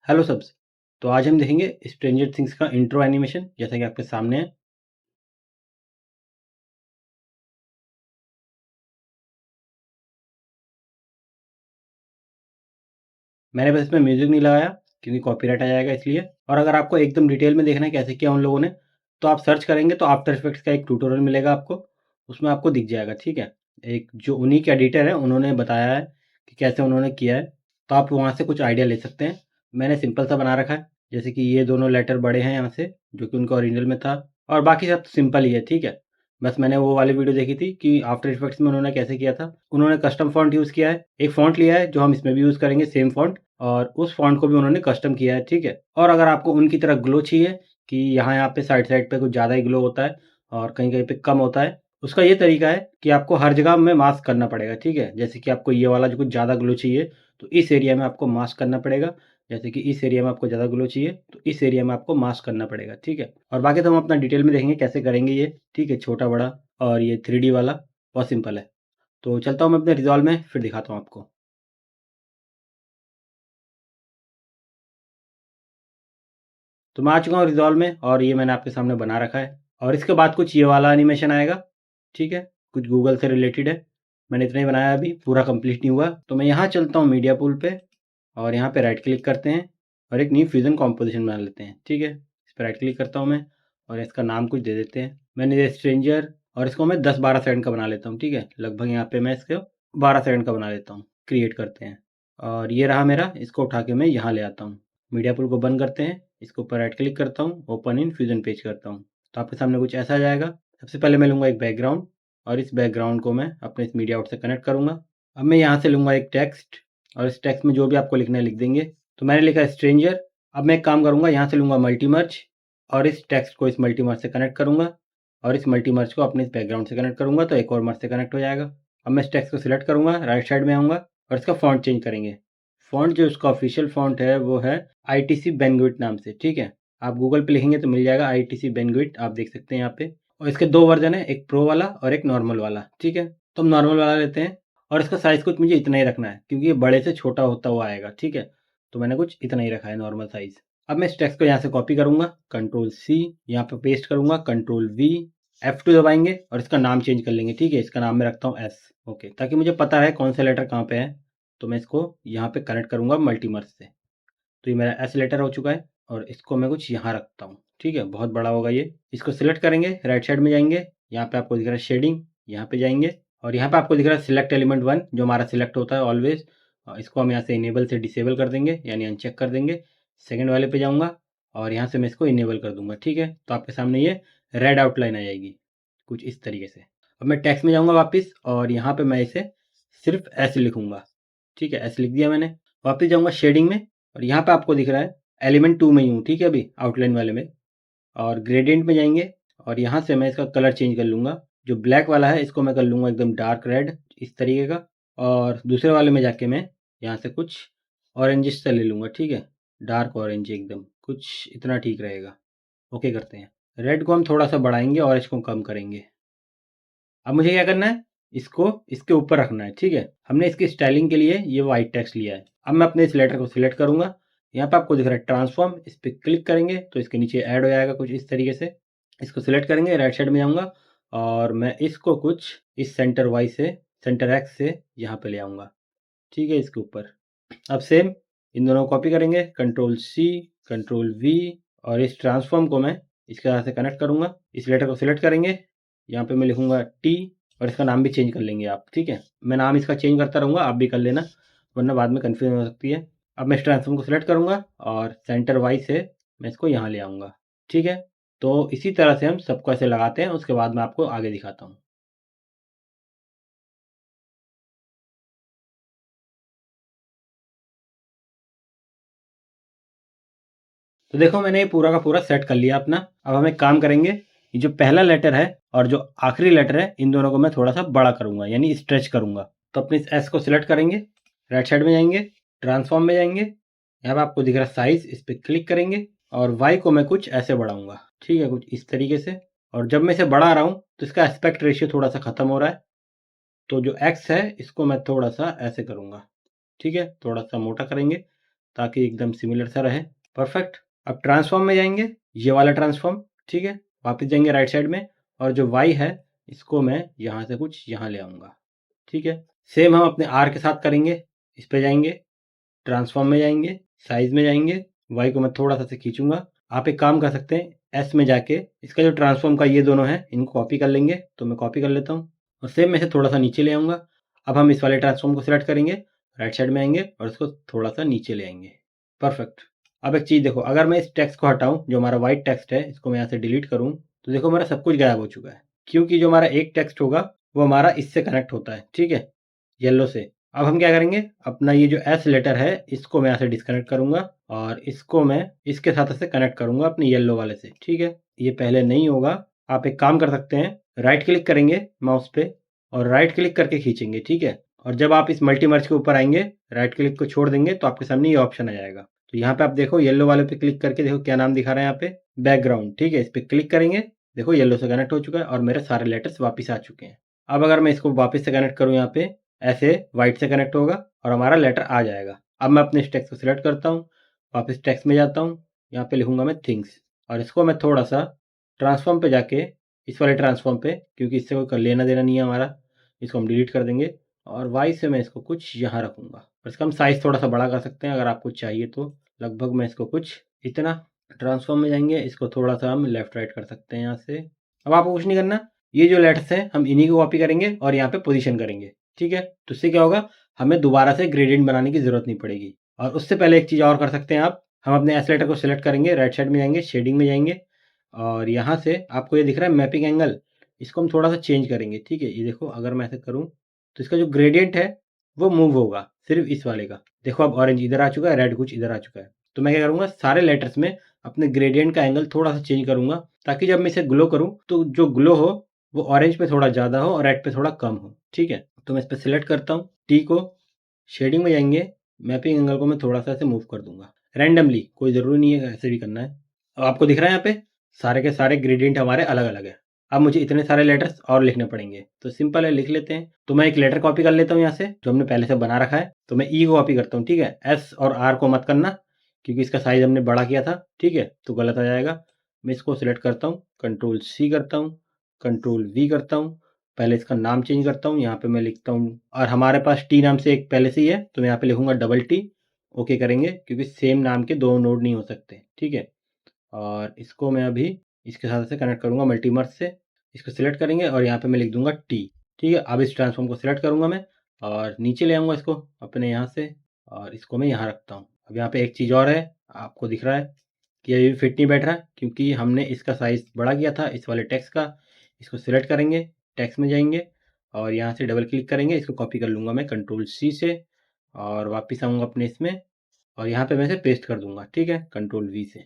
Hello सबस। तो आज हम देखेंगे स्ट्रेंजर थिंग्स का इंट्रो एनिमेशन, जैसा कि आपके सामने है। मैंने बस इसमें म्यूजिक नहीं लगाया क्योंकि कॉपीराइट आ जाएगा इसलिए। और अगर आपको एकदम डिटेल में देखना है कैसे किया उन लोगों ने, तो आप सर्च करेंगे तो आफ्टर इफेक्ट्स का एक ट्यूटोरियल मिलेगा आपको, उसमें आपको दिख जाएगा। ठीक है, एक जो उन्हीं के एडिटर है उन्होंने बताया है कि कैसे उन्होंने किया है, तो आप वहाँ से कुछ आइडिया ले सकते हैं। मैंने सिंपल सा बना रखा है, जैसे कि ये दोनों लेटर बड़े हैं यहाँ से, जो कि उनका ओरिजिनल में था, और बाकी सब सिंपल ही है। ठीक है, बस मैंने वो वाली वीडियो देखी थी कि आफ्टर इफेक्ट्स में उन्होंने कैसे किया था। उन्होंने कस्टम फॉन्ट यूज़ किया है, एक फॉन्ट लिया है जो हम इसमें भी यूज़ करेंगे, सेम फॉन्ट, और उस फॉन्ट को भी उन्होंने कस्टम किया है। ठीक है, और अगर आपको उनकी तरह ग्लो चाहिए कि यहाँ पे साइड साइड पे कुछ ज़्यादा ही ग्लो होता है और कहीं कहीं पे कम होता है, उसका ये तरीका है कि आपको हर जगह में मास्क करना पड़ेगा। ठीक है, जैसे कि आपको ये वाला जो कुछ ज़्यादा ग्लो चाहिए तो इस एरिया में आपको मास्क करना पड़ेगा, जैसे कि इस एरिया में आपको ज़्यादा ग्लो चाहिए तो इस एरिया में आपको मास्क करना पड़ेगा। ठीक है, और बाकी तो हम अपना डिटेल में देखेंगे कैसे करेंगे ये। ठीक है, छोटा बड़ा और ये 3D वाला बहुत सिंपल है। तो चलता हूँ मैं अपने रिजॉल्व में, फिर दिखाता हूँ आपको। तो मैं आ चुका हूँ रिजॉल्व में, और ये मैंने आपके सामने बना रखा है। और इसके बाद कुछ ये वाला एनिमेशन आएगा। ठीक है, कुछ गूगल से रिलेटेड है। मैंने इतना ही बनाया, अभी पूरा कंप्लीट नहीं हुआ। तो मैं यहाँ चलता हूँ मीडिया पूल पे, और यहाँ पे राइट क्लिक करते हैं और एक न्यू फ्यूजन कॉम्पोजिशन बना लेते हैं। ठीक है, इस पर राइट क्लिक करता हूँ मैं, और इसका नाम कुछ दे देते हैं। मैंने ये स्ट्रेंजर, और इसको मैं 10-12 सेकंड का बना लेता हूँ। ठीक है, लगभग यहाँ पे मैं इसको 12 सेकंड का बना लेता हूँ। क्रिएट करते हैं, और ये रहा मेरा। इसको उठा के मैं यहाँ ले आता हूँ। मीडिया पूल को बंद करते हैं, इसके ऊपर राइट क्लिक करता हूँ, ओपन इन फ्यूजन पेज करता हूँ। तो आपके सामने कुछ ऐसा आ जाएगा। सबसे पहले मैं लूँगा एक बैकग्राउंड, और इस बैकग्राउंड को मैं अपने इस मीडिया आउट से कनेक्ट करूँगा। अब मैं यहाँ से लूँगा एक टेक्स्ट, और इस टेक्स्ट में जो भी आपको लिखना है लिख देंगे। तो मैंने लिखा स्ट्रेंजर। अब मैं एक काम करूँगा, यहाँ से लूँगा मल्टीमर्ज, और इस टेक्स्ट को इस मल्टीमर्ज से कनेक्ट करूँगा, और इस मल्टीमर्ज को अपने इस बैकग्राउंड से कनेक्ट करूँगा, तो एक और मर्ज से कनेक्ट हो जाएगा। अब मैं इस टेक्स्ट को सिलेक्ट करूँगा, राइट साइड में आऊँगा, और इसका फॉन्ट चेंज करेंगे। फॉन्ट जो इसका ऑफिशियल फॉन्ट है वो है ITC बेनग्विट नाम से। ठीक है, आप गूगल पे लिखेंगे तो मिल जाएगा ITC बेनग्विट, आप देख सकते हैं यहाँ पे। और इसके दो वर्जन है, एक प्रो वाला और एक नॉर्मल वाला। ठीक है, तो हम नॉर्मल वाला लेते हैं, और इसका साइज़ कुछ मुझे इतना ही रखना है क्योंकि ये बड़े से छोटा होता हुआ आएगा। ठीक है, तो मैंने कुछ इतना ही रखा है नॉर्मल साइज़। अब मैं इस टेक्स्ट को यहाँ से कॉपी करूँगा, कंट्रोल C, यहाँ पे पेस्ट करूँगा, कंट्रोल V, F2 दबाएंगे, और इसका नाम चेंज कर लेंगे। ठीक है, इसका नाम मैं रखता हूँ S। ओके, ताकि मुझे पता है कौन सा लेटर कहाँ पे है। तो मैं इसको यहाँ पे कनेक्ट करूँगा मल्टीमर्ज से। तो ये मेरा एस लेटर हो चुका है, और इसको मैं कुछ यहाँ रखता हूँ। ठीक है, बहुत बड़ा होगा ये। इसको सिलेक्ट करेंगे, राइट साइड में जाएंगे, यहाँ पे आपको दिख रहा है शेडिंग, यहाँ पे जाएंगे, और यहाँ पे आपको दिख रहा है सिलेक्ट एलिमेंट 1, जो हमारा सिलेक्ट होता है ऑलवेज। इसको हम यहाँ से इनेबल से डिसेबल कर देंगे, यानी अनचेक कर देंगे। सेकेंड वाले पे जाऊँगा, और यहाँ से मैं इसको इनेबल कर दूंगा। ठीक है, तो आपके सामने ये रेड आउटलाइन आ जाएगी कुछ इस तरीके से। अब मैं टेक्स्ट में जाऊँगा वापस, और यहाँ पे मैं इसे सिर्फ एस लिखूंगा। ठीक है, एस लिख दिया मैंने। वापस जाऊँगा शेडिंग में, और यहाँ पे आपको दिख रहा है एलिमेंट 2 में ही हूँ। ठीक है, अभी आउटलाइन वाले में, और ग्रेडियंट में जाएंगे, और यहाँ से मैं इसका कलर चेंज कर लूँगा। जो ब्लैक वाला है इसको मैं कर लूँगा एकदम डार्क रेड इस तरीके का, और दूसरे वाले में जाके मैं यहाँ से कुछ ऑरेंजिश सा ले लूँगा। ठीक है, डार्क ऑरेंज एकदम, कुछ इतना ठीक रहेगा। ओके करते हैं। रेड को हम थोड़ा सा बढ़ाएंगे, ऑरेंज को कम करेंगे। अब मुझे क्या करना है, इसको इसके ऊपर रखना है। ठीक है, हमने इसकी स्टाइलिंग के लिए ये वाइट टेक्स्ट लिया है। अब मैं अपने इस लेटर को सिलेक्ट करूंगा, यहाँ पे आपको दिख रहा है ट्रांसफॉर्म, इस पर क्लिक करेंगे तो इसके नीचे ऐड हो जाएगा कुछ इस तरीके से। इसको सिलेक्ट करेंगे, राइट साइड में जाऊँगा, और मैं इसको कुछ इस सेंटर वाई से, सेंटर एक्स से यहाँ पे ले आऊँगा। ठीक है, इसके ऊपर। अब सेम इन दोनों को कॉपी करेंगे, कंट्रोल C, कंट्रोल V, और इस ट्रांसफॉर्म को मैं इसके साथ से कनेक्ट करूँगा। इस लेटर को सिलेक्ट करेंगे, यहाँ पे मैं लिखूँगा T, और इसका नाम भी चेंज कर लेंगे आप। ठीक है, मैं नाम इसका चेंज करता रहूँगा, आप भी कर लेना, वरना बाद में कन्फ्यूजन हो सकती है। अब मैं इस ट्रांसफॉर्म को सिलेक्ट करूँगा, और सेंटर वाई से मैं इसको यहाँ ले आऊँगा। ठीक है, तो इसी तरह से हम सबको ऐसे लगाते हैं, उसके बाद मैं आपको आगे दिखाता हूँ। तो देखो, मैंने ये पूरा का पूरा सेट कर लिया अपना। अब हम एक काम करेंगे, ये जो पहला लेटर है और जो आखिरी लेटर है, इन दोनों को मैं थोड़ा सा बड़ा करूंगा, यानी स्ट्रेच करूंगा। तो अपने इस एस को सिलेक्ट करेंगे, राइट साइड में जाएंगे, ट्रांसफॉर्म में जाएंगे, यहाँ पे आपको दिख रहा है साइज, इस पर क्लिक करेंगे, और वाई को मैं कुछ ऐसे बढ़ाऊंगा। ठीक है, कुछ इस तरीके से। और जब मैं इसे बढ़ा रहा हूँ तो इसका एस्पेक्ट रेशियो थोड़ा सा खत्म हो रहा है, तो जो एक्स है इसको मैं थोड़ा सा ऐसे करूंगा। ठीक है, थोड़ा सा मोटा करेंगे, ताकि एकदम सिमिलर सा रहे। परफेक्ट। अब ट्रांसफॉर्म में जाएंगे, ये वाला ट्रांसफॉर्म, ठीक है। वापस जाएंगे राइट साइड में, और जो y है इसको मैं यहाँ से कुछ यहाँ ले आऊँगा, ठीक है। सेम हम अपने r के साथ करेंगे। इस पे जाएंगे, ट्रांसफॉर्म में जाएंगे, साइज में जाएंगे, y को मैं थोड़ा सा से खींचूंगा। आप एक काम कर सकते हैं, s में जाके इसका जो ट्रांसफॉर्म का ये दोनों है इनको कॉपी कर लेंगे। तो मैं कॉपी कर लेता हूँ और सेम में से थोड़ा सा नीचे ले आऊँगा। अब हम इस वाले ट्रांसफॉर्म को सिलेक्ट करेंगे, राइट साइड में आएंगे और इसको थोड़ा सा नीचे ले आएंगे। परफेक्ट। अब एक चीज़ देखो, अगर मैं इस टेक्स्ट को हटाऊँ, जो हमारा वाइट टेक्स्ट है, इसको मैं यहाँ से डिलीट करूँ, तो देखो मेरा सब कुछ गायब हो चुका है। क्योंकि जो हमारा एक टेक्स्ट होगा वो हमारा इससे कनेक्ट होता है, ठीक है, येलो से। अब हम क्या करेंगे, अपना ये जो एस लेटर है इसको मैं यहाँ से डिस्कनेक्ट करूंगा और इसको मैं इसके साथ से कनेक्ट करूंगा अपने येलो वाले से, ठीक है। ये पहले नहीं होगा। आप एक काम कर सकते हैं, राइट क्लिक करेंगे माउस पे और राइट क्लिक करके खींचेंगे, ठीक है। और जब आप इस मल्टी मर्ज के ऊपर आएंगे, राइट क्लिक को छोड़ देंगे तो आपके सामने ये ऑप्शन आ जाएगा। तो यहाँ पे आप देखो येलो वाले पे क्लिक करके देखो क्या नाम दिखा रहा है यहाँ पे, बैकग्राउंड, ठीक है। इस पे क्लिक करेंगे, देखो येलो से कनेक्ट हो चुका है और मेरे सारे लेटर्स वापस आ चुके हैं। अब अगर मैं इसको वापस से कनेक्ट करूँ, यहाँ पे ऐसे वाइट से कनेक्ट होगा और हमारा लेटर आ जाएगा। अब मैं अपने इस टेक्स्ट को सिलेक्ट करता हूँ, वापस टेक्स्ट में जाता हूँ, यहाँ पे लिखूंगा मैं थिंग्स और इसको मैं थोड़ा सा ट्रांसफॉर्म पे जाके, इस वाले ट्रांसफॉर्म पे, क्योंकि इससे कोई लेना देना नहीं है हमारा, इसको हम डिलीट कर देंगे और वाई से मैं इसको कुछ यहाँ रखूंगा और इसका हम साइज थोड़ा सा बड़ा कर सकते हैं अगर आपको चाहिए तो। लगभग मैं इसको कुछ इतना, ट्रांसफॉर्म में जाएंगे, इसको थोड़ा सा हम लेफ्ट राइट कर सकते हैं यहाँ से। अब आपको कुछ नहीं करना, ये जो लेटर्स हैं हम इन्हीं को कॉपी करेंगे और यहाँ पे पोजीशन करेंगे, ठीक है। तो इससे क्या होगा, हमें दोबारा से ग्रेडियंट बनाने की जरूरत नहीं पड़ेगी। और उससे पहले एक चीज़ और कर सकते हैं आप, हम अपने एस लेटर को सिलेक्ट करेंगे, राइट साइड में जाएंगे, शेडिंग में जाएंगे और यहाँ से आपको ये दिख रहा है मैपिंग एंगल, इसको हम थोड़ा सा चेंज करेंगे, ठीक है। ये देखो अगर मैं ऐसे करूँ तो इसका जो ग्रेडियंट है वो मूव होगा, सिर्फ इस वाले का। देखो अब ऑरेंज इधर आ चुका है, रेड कुछ इधर आ चुका है। तो मैं क्या करूँगा, सारे लेटर्स में अपने ग्रेडियंट का एंगल थोड़ा सा चेंज करूँगा ताकि जब मैं इसे ग्लो करूँ तो जो ग्लो हो वो ऑरेंज पे थोड़ा ज़्यादा हो और रेड पे थोड़ा कम हो, ठीक है। तो मैं इस पर सिलेक्ट करता हूँ, टी को, शेडिंग में जाएंगे, मैपिंग एंगल को मैं थोड़ा सा ऐसे मूव कर दूंगा रैंडमली, कोई ज़रूरी नहीं है ऐसे भी करना है। अब आपको दिख रहा है यहाँ पे सारे के सारे ग्रेडियंट हमारे अलग अलग है। अब मुझे इतने सारे लेटर्स और लिखने पड़ेंगे, तो सिंपल है, लिख लेते हैं। तो मैं एक लेटर कॉपी कर लेता हूँ यहाँ से जो हमने पहले से बना रखा है। तो मैं ई को कॉपी करता हूँ, ठीक है। एस और आर को मत करना क्योंकि इसका साइज हमने बड़ा किया था, ठीक है, तो गलत आ जाएगा। मैं इसको सिलेक्ट करता हूँ, कंट्रोल सी करता हूँ, कंट्रोल वी करता हूँ, पहले इसका नाम चेंज करता हूँ, यहाँ पे मैं लिखता हूँ, और हमारे पास टी नाम से एक पहले से ही है तो मैं यहाँ पे लिखूंगा डबल टी। ओके करेंगे क्योंकि सेम नाम के दो नोड नहीं हो सकते, ठीक है। और इसको मैं अभी इसके साथ से कनेक्ट करूंगा मल्टीमर्ज से, इसको सिलेक्ट करेंगे और यहाँ पे मैं लिख दूंगा टी, ठीक है। अब इस ट्रांसफॉर्म को सिलेक्ट करूंगा मैं और नीचे ले आऊंगा इसको अपने यहाँ से और इसको मैं यहाँ रखता हूँ। अब यहाँ पे एक चीज़ और है, आपको दिख रहा है कि ये भी फिट नहीं बैठ रहा क्योंकि हमने इसका साइज बड़ा किया था इस वाले टेक्स्ट का। इसको सिलेक्ट करेंगे, टेक्स्ट में जाएंगे और यहाँ से डबल क्लिक करेंगे, इसको कॉपी कर लूँगा मैं कंट्रोल सी से और वापस आऊँगा अपने इसमें और यहाँ पे मैं इसे पेस्ट कर दूंगा, ठीक है, कंट्रोल वी से।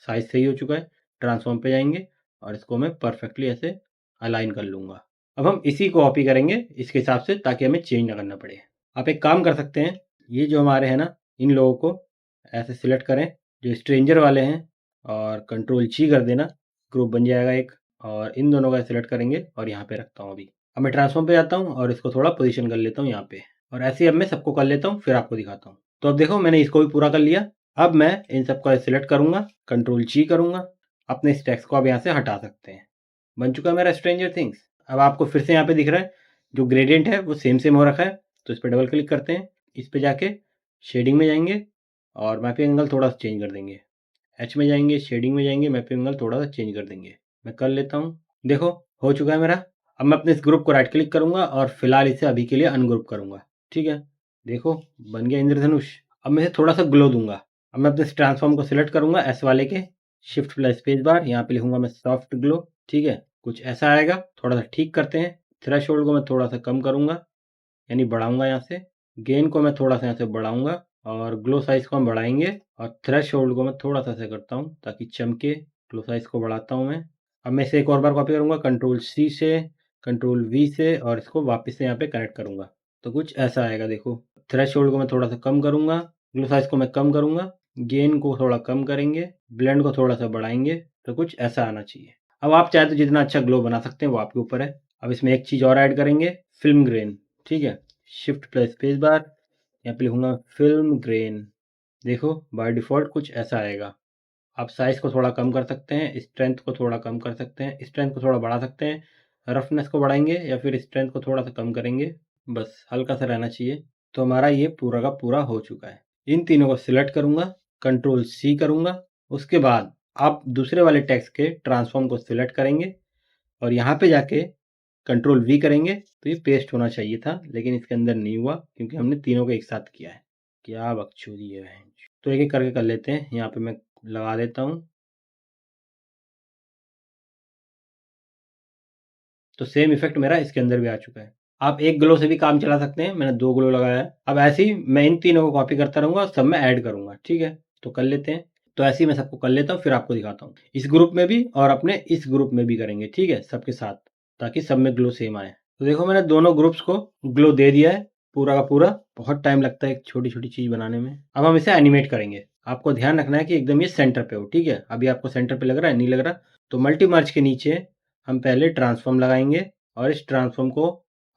साइज सही हो चुका है। ट्रांसफॉर्म पे जाएंगे और इसको मैं परफेक्टली ऐसे अलाइन कर लूँगा। अब हम इसी को कॉपी करेंगे इसके हिसाब से ताकि हमें चेंज ना करना पड़े। आप एक काम कर सकते हैं, ये जो हमारे हैं ना, इन लोगों को ऐसे सिलेक्ट करें जो स्ट्रेंजर वाले हैं और कंट्रोल ची कर देना, ग्रुप बन जाएगा एक। और इन दोनों का सिलेक्ट करेंगे और यहाँ पे रखता हूँ अभी। अब मैं ट्रांसफॉर्म पे जाता हूँ और इसको थोड़ा पोजीशन कर लेता हूँ यहाँ पे और ऐसे ही अब मैं सबको कर लेता हूँ, फिर आपको दिखाता हूँ। तो अब देखो मैंने इसको भी पूरा कर लिया। अब मैं इन सबको सिलेक्ट करूंगा, कंट्रोल जी करूंगा, अपने इस टेक्स्ट को अब यहाँ से हटा सकते हैं। बन चुका है मेरा स्ट्रेंजर थिंग्स। अब आपको फिर से यहाँ पे दिख रहा है जो ग्रेडियंट है वो सेम सेम हो रखा है, तो इस पर डबल क्लिक करते हैं, इस पे जाके शेडिंग में जाएंगे और मैपिंग एंगल थोड़ा सा चेंज कर देंगे। एच में जाएंगे, शेडिंग में जाएंगे, मैपिंग एंगल थोड़ा सा चेंज कर देंगे। मैं कर लेता हूँ, देखो हो चुका है मेरा। अब मैं अपने इस ग्रुप को राइट क्लिक करूंगा और फिलहाल इसे अभी के लिए अनग्रुप करूंगा, ठीक है। देखो बन गया इंद्रधनुष। अब मैं इसे थोड़ा सा ग्लो दूंगा। अब मैं अपने ट्रांसफॉर्म को सिलेक्ट करूंगा एस वाले के, शिफ्ट प्लस स्पेस बार, यहाँ पे लिखूंगा मैं सॉफ्ट ग्लो, ठीक है, कुछ ऐसा आएगा। थोड़ा सा ठीक करते हैं, थ्रेशोल्ड को मैं थोड़ा सा कम करूंगा यानी बढ़ाऊंगा यहाँ से, गेन को मैं थोड़ा सा यहाँ से बढ़ाऊंगा और ग्लो साइज को हम बढ़ाएंगे और थ्रेशोल्ड को मैं थोड़ा सा ऐसे करता हूँ ताकि चमके। ग्लो साइज को बढ़ाता हूँ मैं। अब मैं इसे एक और बार कॉपी करूंगा कंट्रोल सी से, कंट्रोल वी से और इसको वापस से यहाँ पे कनेक्ट करूंगा तो कुछ ऐसा आएगा। देखो थ्रेशोल्ड को मैं थोड़ा सा कम करूंगा, ग्लो साइज को मैं कम करूंगा, गेन को थोड़ा कम करेंगे, ब्लेंड को थोड़ा सा बढ़ाएंगे तो कुछ ऐसा आना चाहिए। अब आप चाहे तो जितना अच्छा ग्लो बना सकते हैं वो आपके ऊपर है। अब इसमें एक चीज़ और ऐड करेंगे, फिल्म ग्रेन, ठीक है। शिफ्ट प्लस स्पेस बार, यहाँ पे लिखूंगा फिल्म ग्रेन, देखो बाय डिफ़ॉल्ट कुछ ऐसा आएगा। आप साइज़ को थोड़ा कम कर सकते हैं, स्ट्रेंथ को थोड़ा कम कर सकते हैं, स्ट्रेंथ को थोड़ा बढ़ा सकते हैं, रफनेस को बढ़ाएँगे या फिर स्ट्रेंथ को थोड़ा-सा कम करेंगे, बस हल्का-सा रहना चाहिए। तो हमारा ये पूरा का पूरा हो चुका है। इन तीनों को सिलेक्ट करूँगा, कंट्रोल C करूँगा, उसके बाद आप दूसरे वाले टेक्स्ट के ट्रांसफ़ॉर्म को सिलेक्ट करेंगे और यहाँ पे जाके कंट्रोल V करेंगे तो ये पेस्ट होना चाहिए था, लेकिन इसके अंदर नहीं हुआ क्योंकि हमने तीनों को एक साथ किया है। क्या बकचोदी है बहन! तो एक-एक करके कर लेते हैं। यहाँ पे मैं लगा देता हूँ। तो सेम इफ़ेक्ट मेरा इसके अंदर भी आ चुका है। आप एक ग्लो से भी काम चला सकते हैं, मैंने 2 ग्लो लगाया है। अब ऐसे ही मैं इन तीनों को कॉपी करता रहूँगा और सब में ऐड करूँगा, ठीक है? तो कर लेते हैं। तो ऐसे ही मैं सबको कर लेता हूँ, फिर आपको दिखाता हूँ। इस ग्रुप में भी और अपने इस ग्रुप में भी करेंगे, ठीक है? सबके साथ, ताकि सब में ग्लो सेम आए। तो देखो मैंने दोनों ग्रुप्स को ग्लो दे दिया है, पूरा का पूरा। बहुत टाइम लगता है एक छोटी-छोटी चीज़ बनाने में। अब हम इसे एनिमेट करेंगे। आपको ध्यान रखना है कि एकदम ये सेंटर पे हो, ठीक है? अभी आपको सेंटर पे लग रहा है, नहीं लग रहा? तो मल्टी मर्ज के नीचे हम पहले ट्रांसफ़ॉर्म लगाएँगे और इस ट्रांसफ़ॉर्म को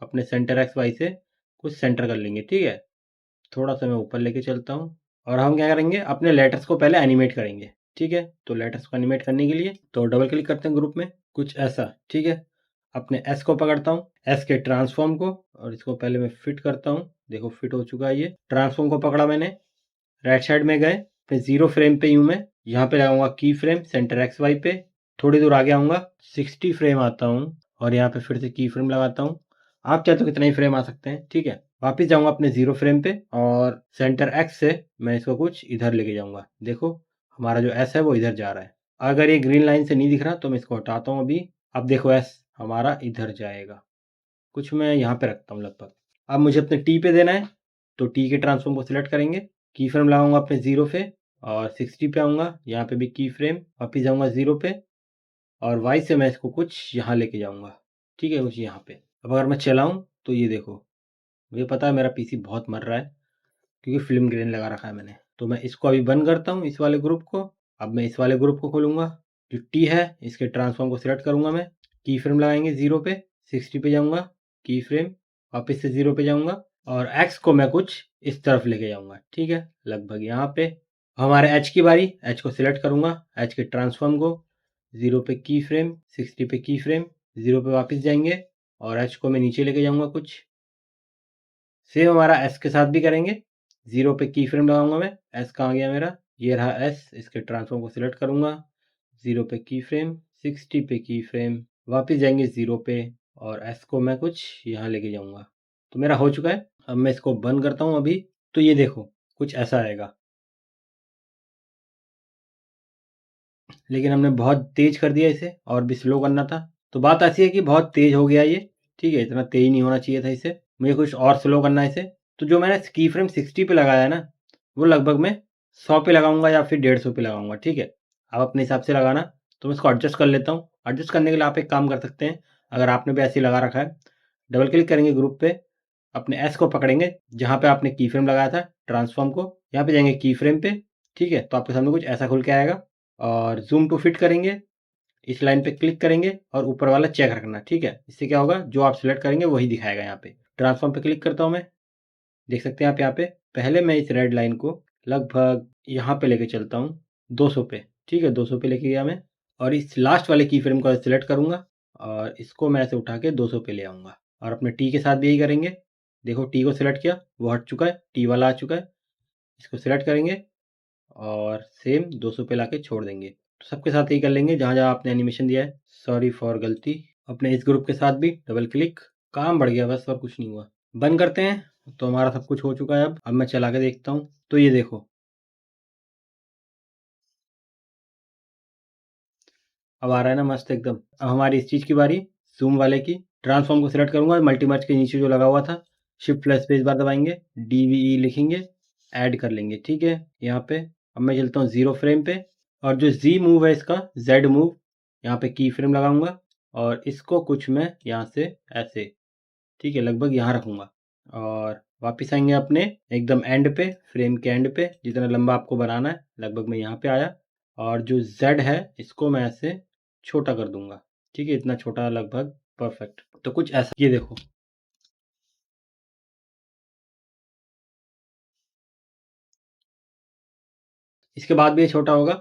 अपने सेंटर एक्स वाई से कुछ सेंटर कर लेंगे, ठीक है? थोड़ा-सा मैं ऊपर लेके चलता हूँ और हम क्या करेंगे, अपने लेटर्स को पहले एनिमेट करेंगे, ठीक है? तो लेटर्स को एनिमेट करने के लिए तो डबल क्लिक करते हैं ग्रुप में, कुछ ऐसा, ठीक है? अपने एस को पकड़ता हूँ, एस के ट्रांसफ़ॉर्म को और इसको पहले मैं फिट करता हूँ। देखो फिट हो चुका है ये। ट्रांसफ़ॉर्म को पकड़ा मैंने, राइट साइड में गए, फिर 0 फ्रेम पे हूँ मैं, यहाँ पे लगाऊँगा की फ्रेम सेंटर एक्स वाई पे, थोड़ी दूर आगे आऊँगा, 60 फ्रेम आता हूँ और यहाँ पे फिर से की फ्रेम लगाता हूँ। आप चाहे तो कितना ही फ्रेम आ सकते हैं, ठीक है? वापस जाऊँगा अपने 0 फ्रेम पे और सेंटर एक्स से मैं इसको कुछ इधर लेके जाऊँगा। देखो, हमारा जो एस है वो इधर जा रहा है। अगर ये ग्रीन लाइन से नहीं दिख रहा तो मैं इसको हटाता हूँ अभी। अब देखो एस हमारा इधर जाएगा। कुछ मैं यहाँ पे रखता हूँ लगभग। अब मुझे अपने टी पे देना है, तो टी के ट्रांसफ़ॉर्म को सिलेक्ट करेंगे, की फ्रेम लगाऊँगा अपने 0 पे और 60 पे आऊँगा, यहाँ पे भी की फ्रेम, वापिस जाऊँगा 0 पे और वाई से मैं इसको कुछ यहाँ लेके जाऊँगा, ठीक है? कुछ यहाँ पे। अब अगर मैं चलाऊँ तो ये देखो, मुझे पता है मेरा पीसी बहुत मर रहा है क्योंकि फ़िल्म ग्रेन लगा रखा है मैंने। तो मैं इसको अभी बंद करता हूँ इस वाले ग्रुप को। अब मैं इस वाले ग्रुप को खोलूँगा, जो टी है इसके ट्रांसफ़ॉर्म को सिलेक्ट करूँगा मैं, की फ्रेम लगाएँगे 0 पे, 60 पे जाऊँगा, की फ्रेम, वापस से 0 पे जाऊँगा और एक्स को मैं कुछ इस तरफ लेके जाऊँगा, ठीक है? लगभग यहाँ पे। हमारे एच की बारी, एच को सिलेक्ट करूँगा, एच के ट्रांसफ़ॉर्म को 0 पे की फ्रेम, 60 पे की फ्रेम, 0 पे वापस जाएँगे और एच को मैं नीचे लेके जाऊँगा कुछ। सेम हमारा एस के साथ भी करेंगे। 0 पे की फ्रेम लगाऊंगा मैं, एस कहाँ गया मेरा, ये रहा एस, इसके ट्रांसफॉर्म को सिलेक्ट करूंगा, 0 पे की फ्रेम, 60 पे की फ्रेम, वापस जाएंगे 0 पे और एस को मैं कुछ यहाँ लेके जाऊंगा। तो मेरा हो चुका है। अब मैं इसको बंद करता हूँ अभी। तो ये देखो कुछ ऐसा आएगा, लेकिन हमने बहुत तेज कर दिया इसे और भी स्लो करना था। तो बात ऐसी है कि बहुत तेज हो गया ये, ठीक है? इतना तेज नहीं होना चाहिए था इसे, मुझे कुछ और स्लो करना है इसे। तो जो मैंने की फ्रेम 60 पे लगाया है ना, वो लगभग मैं 100 पे लगाऊंगा या फिर 150 पे लगाऊंगा, ठीक है? आप अपने हिसाब से लगाना। तो मैं इसको एडजस्ट कर लेता हूँ। एडजस्ट करने के लिए आप एक काम कर सकते हैं, अगर आपने भी ऐसे ही लगा रखा है, डबल क्लिक करेंगे ग्रुप पे, अपने एस को पकड़ेंगे जहाँ पे आपने की फ्रेम लगाया था ट्रांसफॉर्म को, यहाँ पे जाएंगे की फ्रेम पे, ठीक है? तो आपके सामने कुछ ऐसा खुल के आएगा और ज़ूम टू फिट करेंगे, इस लाइन पे क्लिक करेंगे और ऊपर वाला चेक रखना, ठीक है? इससे क्या होगा, जो आप सिलेक्ट करेंगे वही दिखाएगा यहाँ पे। ट्रांसफॉर्म पे क्लिक करता हूँ मैं, देख सकते हैं आप यहाँ पे। पहले मैं इस रेड लाइन को लगभग यहाँ पे लेके चलता हूँ 200 पे, ठीक है? 200 पे लेके गया मैं और इस लास्ट वाले की फ्रेम को सिलेक्ट करूँगा और इसको मैं ऐसे उठा के 200 पे ले आऊँगा और अपने टी के साथ भी यही करेंगे। देखो टी को सिलेक्ट किया, वो हट चुका है, टी वाला आ चुका है। इसको सिलेक्ट करेंगे और सेम 200 पे लाके छोड़ देंगे। तो सबके साथ यही कर लेंगे जहाँ जहाँ आपने एनिमेशन दिया है। सॉरी फॉर गलती। अपने इस ग्रुप के साथ भी डबल क्लिक, काम बढ़ गया बस और कुछ नहीं हुआ। बंद करते हैं। तो हमारा सब कुछ हो चुका है। अब मैं चला के देखता हूँ। तो ये देखो, अब आ रहा है ना मस्त एकदम। अब हमारी इस चीज़ की बारी, जूम वाले की। ट्रांसफॉर्म को सिलेक्ट करूंगा, मल्टीमर्ज के नीचे जो लगा हुआ था, शिफ्ट प्लस स्पेस बार दबाएंगे, डीवीई लिखेंगे, ऐड कर लेंगे, ठीक है? यहाँ पे अब मैं चलता हूँ 0 फ्रेम पे और जो जी मूव है इसका, जेड मूव, यहाँ पे की फ्रेम लगाऊंगा और इसको कुछ मैं यहाँ से ऐसे, ठीक है, लगभग यहाँ रखूंगा और वापस आएंगे अपने एकदम एंड पे, फ्रेम के एंड पे, जितना लंबा आपको बनाना है लगभग मैं यहाँ पे आया और जो Z है इसको मैं ऐसे छोटा कर दूंगा, ठीक है? इतना छोटा, लगभग परफेक्ट। तो कुछ ऐसा, ये देखो। इसके बाद भी ये छोटा होगा,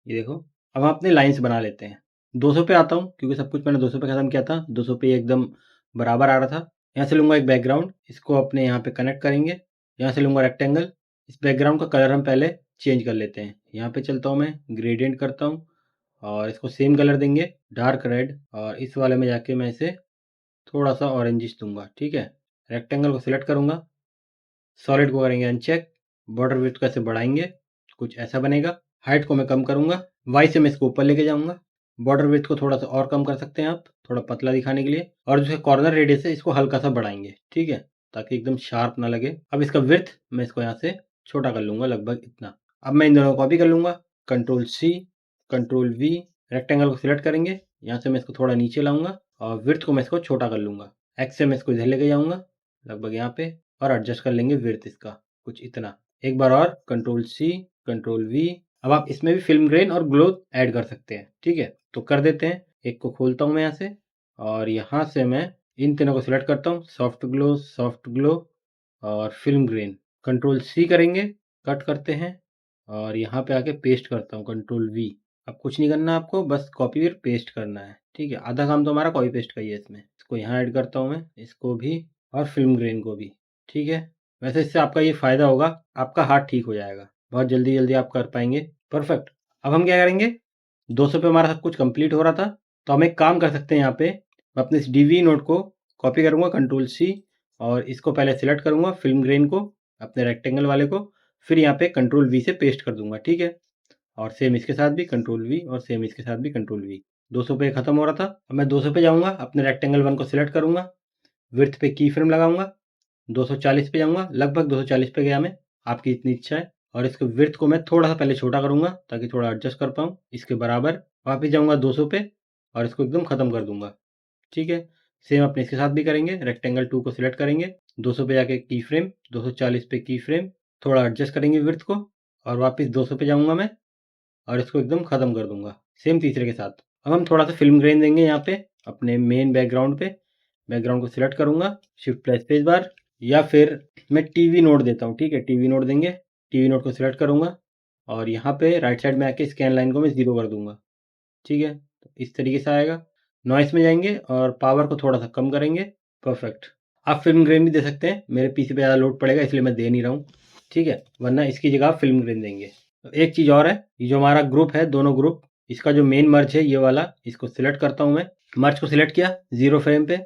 ये देखो। अब हम अपनी लाइन्स बना लेते हैं। 200 पे आता हूँ, क्योंकि सब कुछ मैंने 200 पे ख़त्म किया था। 200 पे एकदम बराबर आ रहा था। यहाँ से लूँगा एक बैकग्राउंड, इसको अपने यहाँ पे कनेक्ट करेंगे। यहाँ से लूँगा रेक्टेंगल, इस बैकग्राउंड का कलर हम पहले चेंज कर लेते हैं। यहाँ पे चलता हूँ मैं, ग्रेडियंट करता हूँ और इसको सेम कलर देंगे, डार्क रेड। और इस वाले में जाके मैं इसे थोड़ा सा ऑरेंजिश दूंगा, ठीक है। रेक्टेंगल को सिलेक्ट करूंगा, सॉलिड को करेंगे अनचेक, बॉर्डर विड्थ को ऐसे बढ़ाएंगे, कुछ ऐसा बनेगा। हाइट को मैं कम करूंगा, वाई से मैं इसको ऊपर लेके जाऊंगा। बॉर्डर विड्थ को थोड़ा सा और कम कर सकते हैं आप, थोड़ा पतला दिखाने के लिए। और जो कॉर्नर रेडियस है इसको हल्का सा बढ़ाएंगे, ठीक है, ताकि एकदम शार्प ना लगे। अब इसका विड्थ मैं इसको यहाँ से छोटा कर लूंगा, लगभग इतना। अब मैं इन दोनों को कॉपी कर लूंगा, control C, control V. Rectangle को सिलेक्ट करेंगे, यहाँ से मैं इसको थोड़ा नीचे लाऊंगा और विड्थ को मैं इसको छोटा कर लूंगा। एक्स से मैं इसको इधर लेके जाऊंगा, लगभग यहाँ पे, और एडजस्ट कर लेंगे विड्थ इसका कुछ इतना। एक बार और, कंट्रोल सी, कंट्रोल वी। अब आप इसमें भी फिल्म ग्रेन और ग्लो ऐड कर सकते हैं, ठीक है, तो कर देते हैं। एक को खोलता हूँ मैं यहाँ से, और यहाँ से मैं इन तीनों को सिलेक्ट करता हूँ, सॉफ्ट ग्लो, सॉफ्ट ग्लो और फिल्म ग्रेन। कंट्रोल सी करेंगे, कट करते हैं और यहाँ पे आके पेस्ट करता हूँ, कंट्रोल वी। अब कुछ नहीं करना आपको, बस कॉपी और पेस्ट करना है, ठीक है। आधा काम तो हमारा कॉपी पेस्ट का ही है इसमें। इसको यहाँ ऐड करता हूँ मैं, इसको भी और फिल्म ग्रेन को भी, ठीक है। वैसे इससे आपका ये फ़ायदा होगा, आपका हाथ ठीक हो जाएगा, बहुत जल्दी जल्दी आप कर पाएंगे। परफेक्ट। अब हम क्या करेंगे, 200 पे हमारा सब कुछ कंप्लीट हो रहा था, तो हम एक काम कर सकते हैं। यहाँ पे मैं अपने इस डीवी नोट को कॉपी करूँगा, कंट्रोल सी, और इसको पहले सिलेक्ट करूँगा, फिल्म ग्रेन को, अपने रेक्टेंगल वाले को, फिर यहाँ पे कंट्रोल वी से पेस्ट कर दूंगा, ठीक है। और सेम इसके साथ भी कंट्रोल वी, और सेम इसके साथ भी कंट्रोल वी। 200 पे खत्म हो रहा था। अब मैं 200 पे जाऊँगा, अपने रेक्टेंगल वन को सिलेक्ट करूँगा, विड्थ पे की फ्रेम लगाऊंगा, 240 पे जाऊँगा, लगभग 240 पे गया मैं, आपकी इतनी इच्छा है। और इसके विड्थ को मैं थोड़ा सा पहले छोटा करूँगा ताकि थोड़ा एडजस्ट कर पाऊँ, इसके बराबर। वापस जाऊँगा 200 पे और इसको एकदम ख़त्म कर दूँगा, ठीक है। सेम अपने इसके साथ भी करेंगे, रेक्टेंगल 2 को सिलेक्ट करेंगे, 200 पे जाके की फ्रेम, 240 पे की फ्रेम, थोड़ा एडजस्ट करेंगे विड्थ को, और वापस 200 पे जाऊँगा मैं और इसको एकदम ख़त्म कर दूँगा, सेम तीसरे के साथ। अब हम थोड़ा सा फिल्म ग्रेन देंगे यहाँ पे अपने मेन बैकग्राउंड पे। बैकग्राउंड को सिलेक्ट करूँगा, शिफ्ट प्लस स्पेस बार, या फिर मैं टीवी नोट देता हूँ, ठीक है, टीवी नोट देंगे। टीवी नोट को सिलेक्ट करूँगा और यहाँ पे राइट साइड में आके स्कैन लाइन को मैं 0 कर दूँगा, ठीक है। तो इस तरीके से आएगा। नॉइस में जाएंगे और पावर को थोड़ा सा कम करेंगे। परफेक्ट। आप फिल्म ग्रेन भी दे सकते हैं, मेरे पीसी पे ज़्यादा लोड पड़ेगा इसलिए मैं दे नहीं रहा हूँ, ठीक है, वरना इसकी जगह आप फिल्म ग्रेन देंगे। तो एक चीज़ और है, ये जो हमारा ग्रुप है, दोनों ग्रुप, इसका जो मेन मर्ज है ये वाला, इसको सिलेक्ट करता हूँ मैं। मर्ज को सिलेक्ट किया 0 फ्रेम पे,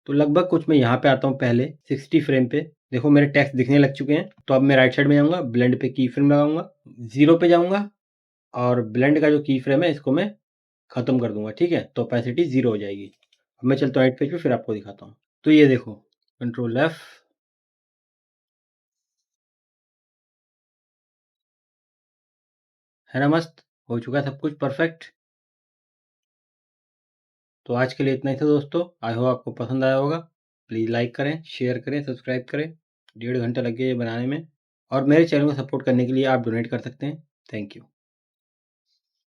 तो लगभग कुछ मैं यहाँ पे आता हूँ पहले 60 फ्रेम पे। देखो मेरे टेक्स्ट दिखने लग चुके हैं। तो अब मैं राइट साइड में जाऊँगा, ब्लेंड पे की फ्रेम लगाऊंगा, 0 पे जाऊँगा और ब्लेंड का जो की फ्रेम है इसको मैं ख़त्म कर दूंगा, ठीक है, तो ऑपेसिटी 0 हो जाएगी। अब मैं चलता हूँ एड पेज पे, फिर आपको दिखाता हूँ। तो ये देखो, कंट्रोल एफ, है ना, मस्त हो चुका है सब कुछ परफेक्ट। तो आज के लिए इतना ही था दोस्तों, आई होप आपको पसंद आया होगा। प्लीज़ लाइक करें, शेयर करें, सब्सक्राइब करें। 1.5 घंटा लग गया ये बनाने में। और मेरे चैनल को सपोर्ट करने के लिए आप डोनेट कर सकते हैं। Thank you.